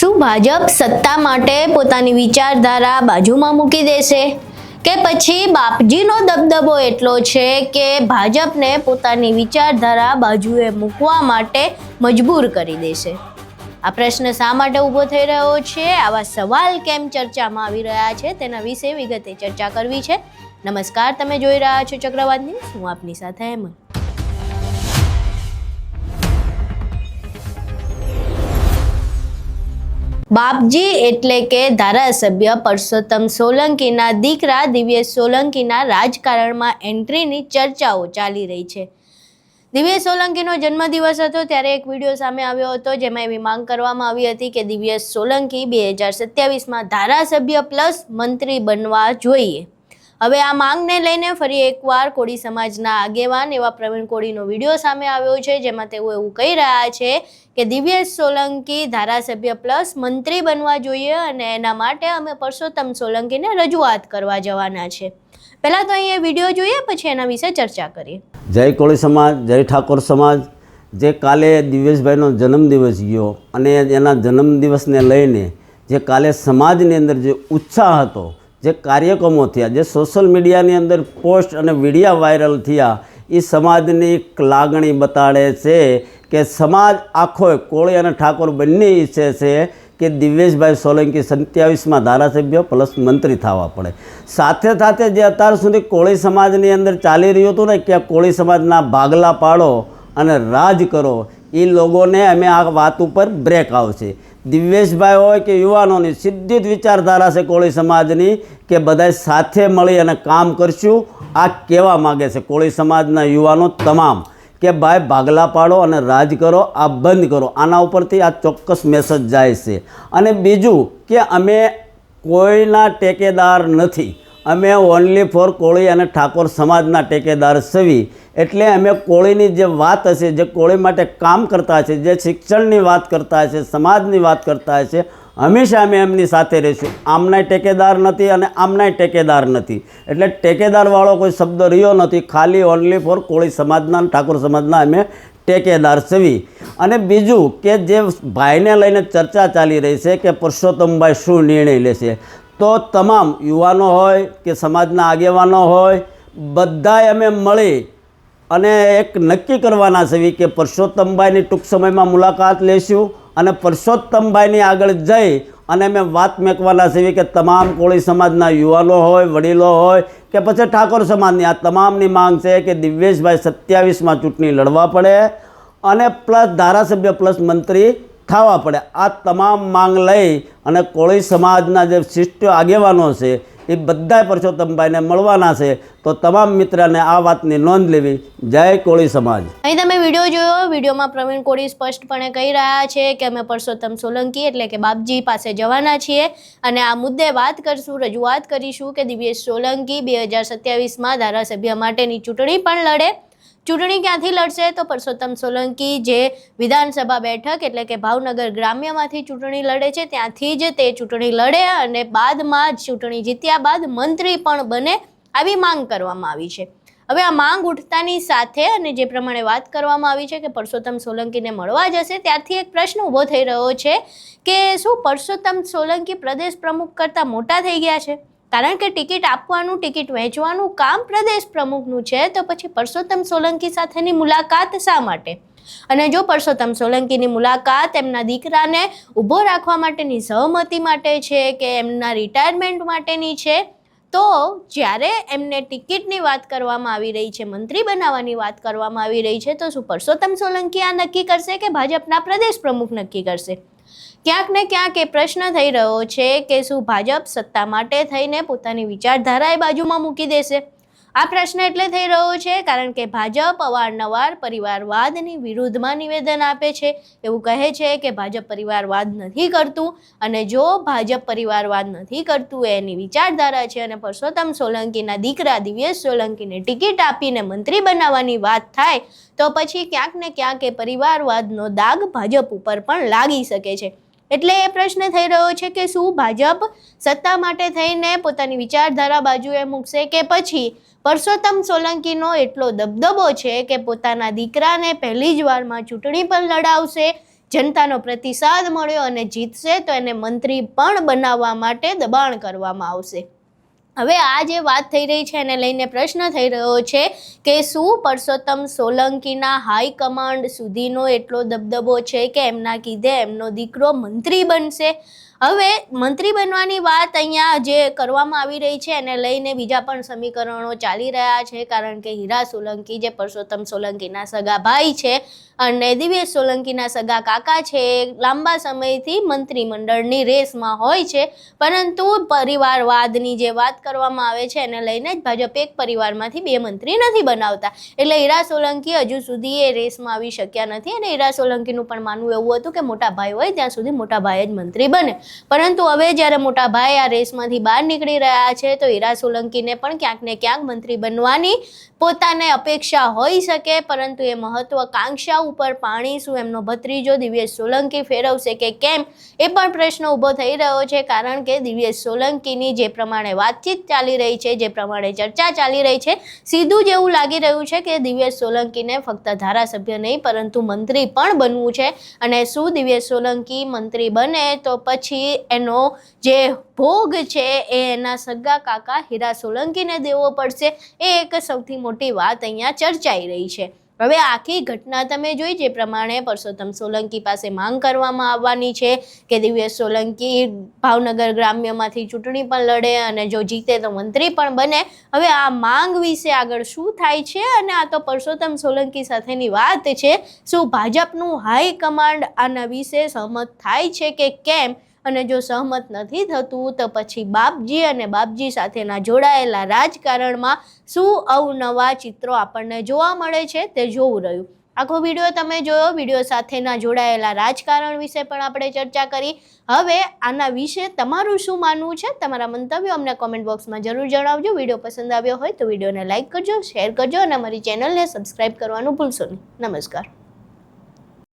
શું ભાજપ સત્તા માટે પોતાની વિચારધારા બાજુમાં મૂકી દેશે કે પછી બાપજીનો દબદબો એટલો છે કે ભાજપને પોતાની વિચારધારા બાજુએ મૂકવા માટે મજબૂર કરી દેશે? આ પ્રશ્ન શા માટે ઊભો થઈ રહ્યો છે, આવા સવાલ કેમ ચર્ચામાં આવી રહ્યા છે, તેના વિશે વિગતે ચર્ચા કરવી છે. નમસ્કાર, તમે જોઈ રહ્યા છો ચક્રવાત ન્યૂઝ. હું આપની સાથે હેમંત. બાપજી એટલે કે ધારાસભ્ય પરસોત્તમ સોલંકીના દીકરા દિવ્યેશ સોલંકીના રાજકારણમાં એન્ટ્રીની ચર્ચાઓ ચાલી રહી છે. દિવ્યેશ સોલંકીનો જન્મદિવસ હતો ત્યારે એક વિડીયો સામે આવ્યો હતો જેમાં એવી માંગ કરવામાં આવી હતી કે દિવ્યેશ સોલંકી 2027માં ધારાસભ્ય પ્લસ મંત્રી બનવા જોઈએ. હવે આ માંગને લઈને ફરી એકવાર કોળી સમાજના આગેવાન એવા પ્રવીણ કોળીનો વિડીયો સામે આવ્યો છે જેમાં તેઓ એવું કહી રહ્યા છે કે દિવ્યેશ સોલંકી ધારાસભ્ય પ્લસ મંત્રી બનવા જોઈએ અને એના માટે અમે પરસોત્તમ સોલંકીને રજૂઆત કરવા જવાના છે. પહેલાં તો અહીં એ વિડીયો જોઈએ, પછી એના વિશે ચર્ચા કરીએ. જય કોળી સમાજ, જય ઠાકોર સમાજ. જે કાલે દિવ્યેશભાઈનો જન્મદિવસ ગયો અને એના જન્મદિવસને લઈને જે કાલે સમાજની અંદર જે ઉત્સાહ હતો, જે કાર્યક્રમો થયા, જે સોશિયલ મીડિયાની અંદર પોસ્ટ અને વિડીયા વાયરલ થયા, એ સમાજની લાગણી બતાડે છે કે સમાજ આખો કોળી અને ઠાકોર બંને ઈચ્છે છે કે દિવ્યેશભાઈ સોલંકી 27માં ધારાસભ્ય પ્લસ મંત્રી થવા પડે. સાથે સાથે જે અત્યાર સુધી કોળી સમાજની અંદર ચાલી રહ્યું હતું ને કે કોળી સમાજના ભાગલા પાડો અને રાજ કરો, એ લોકોને અમે આ વાત ઉપર બ્રેક આવશે. દિવ્યેશભાઈ હોય કે યુવાનોની સીધી જ વિચારધારા છે કોળી સમાજની કે બધા સાથે મળી અને કામ કરશું, આ કહેવા માગે છે કોળી સમાજના યુવાનો તમામ કે ભાઈ ભાગલા પાડો અને રાજ કરો, આ બંધ કરો. આના ઉપરથી આ ચોક્કસ મેસેજ જાય છે. અને બીજું કે અમે કોઈના ટેકેદાર નથી, અમે ઓનલી ફોર કોળી અને ઠાકોર સમાજના ટેકેદાર સવી. એટલે અમે કોળીની જે વાત હશે, જે કોળી માટે કામ કરતા હશે, જે શિક્ષણની વાત કરતા હશે, સમાજની વાત કરતા હશે, હંમેશા અમે એમની સાથે રહીશું. આમનાય ટેકેદાર નથી અને આમનાય ટેકેદાર નથી. એટલે ટેકેદારવાળો કોઈ શબ્દ રહ્યો નથી, ખાલી ઓનલી ફોર કોળી સમાજના ઠાકોર સમાજના અમે ટેકેદાર સવી. અને બીજું કે જે ભાઈને લઈને ચર્ચા ચાલી રહી છે કે પરસોત્તમભાઈ શું નિર્ણય લેશે, તો તમામ યુવાનો હોય કે સમાજના આગેવાનો હોય, બધાય અમે મળી અને એક નક્કી કરવાના છે કે પરસોત્તમભાઈની ટૂંક સમયમાં મુલાકાત લેશું અને પરસોત્તમભાઈની આગળ જઈ અને અમે વાત મેકવાના છે કે તમામ કોળી સમાજના યુવાનો હોય, વડીલો હોય કે પછી ઠાકોર સમાજની, આ તમામની માંગ છે કે દિવ્યેશભાઈ 27માં ચૂંટણી લડવા પડે અને પ્લસ ધારાસભ્ય પ્લસ મંત્રી થવા પડે. આ તમામ માંગ લઈ અને કોળી સમાજના જે શિષ્ટ આગેવાનો છે એ બધાય પરસોત્તમભાઈને મળવાના છે. તો તમામ મિત્રને આ વાતની નોંધ લેવી. જય કોળી સમાજ. અહીં તમે વિડીયો જોયો. વિડીયોમાં પ્રવીણ કોળી સ્પષ્ટપણે કહી રહ્યા છે કે અમે પરસોત્તમ સોલંકી એટલે કે બાપજી પાસે જવાના છીએ અને આ મુદ્દે વાત કરશું, રજૂઆત કરીશું કે દિવ્યેશ સોલંકી 2027માં ધારાસભ્ય માટેની ચૂંટણી પણ લડે. ચૂંટણી ક્યાંથી લડશે? તો પરસોત્તમ સોલંકી જે વિધાનસભા બેઠક એટલે કે ભાવનગર ગ્રામ્યમાંથી ચૂંટણી લડે છે ત્યાંથી જ તે ચૂંટણી લડે અને બાદમાં ચૂંટણી જીત્યા બાદ મંત્રી પણ બને, આવી માંગ કરવામાં આવી છે. હવે આ માંગ ઉઠતાની સાથે અને જે પ્રમાણે વાત કરવામાં આવી છે કે પરસોત્તમ સોલંકીને મળવા જશે, ત્યારથી એક પ્રશ્ન ઊભો થઈ રહ્યો છે કે શું પરસોત્તમ સોલંકી પ્રદેશ પ્રમુખ કરતાં મોટા થઈ ગયા છે? કારણ કે ટિકિટ આપવાનું, ટિકિટ વહેંચવાનું કામ પ્રદેશ પ્રમુખનું છે, તો પછી પરસોત્તમ સોલંકી સાથેની મુલાકાત શા માટે? અને જો પરસોત્તમ સોલંકીની મુલાકાત એમના દીકરાને ઊભો રાખવા માટેની સહમતિ માટે છે કે એમના રિટાયરમેન્ટ માટેની છે, તો જ્યારે એમને ટિકિટની વાત કરવામાં આવી રહી છે, મંત્રી બનાવવાની વાત કરવામાં આવી રહી છે, તો શું પરસોત્તમ સોલંકી આ નક્કી કરશે કે ભાજપના પ્રદેશ પ્રમુખ નક્કી કરશે? ક્યાંક ને ક્યાંક એ પ્રશ્ન થઈ રહ્યો છે કે શું ભાજપ સત્તા માટે થઈને પોતાની વિચારધારા એ બાજુમાં મૂકી દેશે? આ પ્રશ્ન એટલે થઈ રહ્યો છે કારણ કે ભાજપ અવારનવાર પરિવારવાદની વિરુદ્ધમાં નિવેદન આપે છે. એવું કહે છે કે ભાજપ પરિવારવાદ નથી કરતું અને જો ભાજપ પરિવારવાદ નથી કરતું એની વિચારધારા છે અને પરસોત્તમ સોલંકીના દીકરા દિવ્યેશ સોલંકીને ટિકિટ આપીને મંત્રી બનાવવાની વાત થાય તો પછી ક્યાંક ને ક્યાંક એ પરિવારવાદનો દાગ ભાજપ ઉપર પણ લાગી શકે છે. એટલે એ પ્રશ્ન થઈ રહ્યો છે કે શું ભાજપ સત્તા માટે થઈને પોતાની વિચારધારા બાજુએ મૂકશે કે પછી પરસોત્તમ સોલંકીનો એટલો દબદબો છે કે પોતાના દીકરાને પહેલી જ વારમાં ચૂંટણી પણ લડાવશે જનતાનો પ્રતિસાદ મળ્યો અને જીતશે તો એને મંત્રી પણ બનાવવા માટે દબાણ કરવામાં આવશે. હવે આ જે વાત થઈ રહી છે એને લઈને પ્રશ્ન થઈ રહ્યો છે કે શું પરસોત્તમ સોલંકીના હાઈકમાન્ડ સુધીનો એટલો દબદબો છે કે એમના કીધે એમનો દીકરો મંત્રી બનશે? હવે મંત્રી બનવાની વાત અહીંયા જે કરવામાં આવી રહી છે એને લઈને બીજા પણ સમીકરણો ચાલી રહ્યા છે, કારણ કે હીરા સોલંકી જે પરસોત્તમ સોલંકીના સગા ભાઈ છે અને દિવ્યેશ સોલંકીના સગા કાકા છે લાંબા સમયથી મંત્રીમંડળની રેસમાં હોય છે, પરંતુ પરિવારવાદની જે વાત કરવામાં આવે છે એને લઈને જ ભાજપ એક પરિવારમાંથી 2 મંત્રી નથી બનાવતા, એટલે હીરા સોલંકી હજુ સુધી એ રેસમાં આવી શક્યા નથી. અને હીરા સોલંકીનું પણ માનવું એવું હતું કે મોટા ભાઈ હોય ત્યાં સુધી મોટા ભાઈ જ મંત્રી બને, પરંતુ હવે જ્યારે મોટા ભાઈ આ રેસમાંથી બહાર નીકળી રહ્યા છે તો હીરા સોલંકીને પણ ક્યાંક ને ક્યાંક મંત્રી બનવાની પોતાને અપેક્ષા હોઈ શકે, પરંતુ એ મહત્વાકાંક્ષા ઉપર પાણી શું એમનો ભત્રીજો દિવ્યેશ સોલંકી ફેરવશે કે કેમ એ પણ પ્રશ્ન ઊભો થઈ રહ્યો છે, કારણ કે દિવ્યેશ સોલંકીની જે પ્રમાણે વાતચીત ચાલી રહી છે, જે પ્રમાણે ચર્ચા ચાલી રહી છે, સીધું જ એવું લાગી રહ્યું છે કે દિવ્યેશ સોલંકીને ફક્ત ધારાસભ્ય નહીં પરંતુ મંત્રી પણ બનવું છે. અને શું દિવ્યેશ સોલંકી મંત્રી બને તો પછી એનો જે ભોગ છે એ એના સગા કાકા હીરા સોલંકીને દેવો પડશે, એ એક સૌથી મોટી વાત અહીંયા ચર્ચાઈ રહી છે. હવે આખી ઘટના તમે જોઈ જે પ્રમાણે પરસોત્તમ સોલંકી પાસે માંગ કરવામાં આવવાની છે કે દિવ્યેશ સોલંકી ભાવનગર ગ્રામ્યમાંથી ચૂંટણી પણ લડે અને જો જીતે તો મંત્રી પણ બને. હવે આ માંગ વિશે આગળ શું થાય છે, અને આ તો પરસોત્તમ સોલંકી સાથેની વાત છે, શું ભાજપનું હાઈકમાન્ડ આના વિશે સહમત થાય છે કે કેમ, અને જો સહમત નથી થતું તો પછી બાપજી અને બાપજી સાથેના જોડાયેલા રાજકારણમાં શું અવનવા ચિત્રો આપણને જોવા મળે છે તે જોવું રહ્યું. આખો વિડીયો તમે જોયો, વિડીયો સાથેના જોડાયેલા રાજકારણ વિશે પણ આપણે ચર્ચા કરી. હવે આના વિશે તમારું શું માનવું છે? તમારા મંતવ્યો અમને કોમેન્ટ બોક્સમાં જરૂર જણાવજો. વિડીયો પસંદ આવ્યો હોય તો વિડીયોને લાઇક કરજો, શેર કરજો અને અમારી ચેનલને સબસ્ક્રાઈબ કરવાનું ભૂલશો નહીં. નમસ્કાર.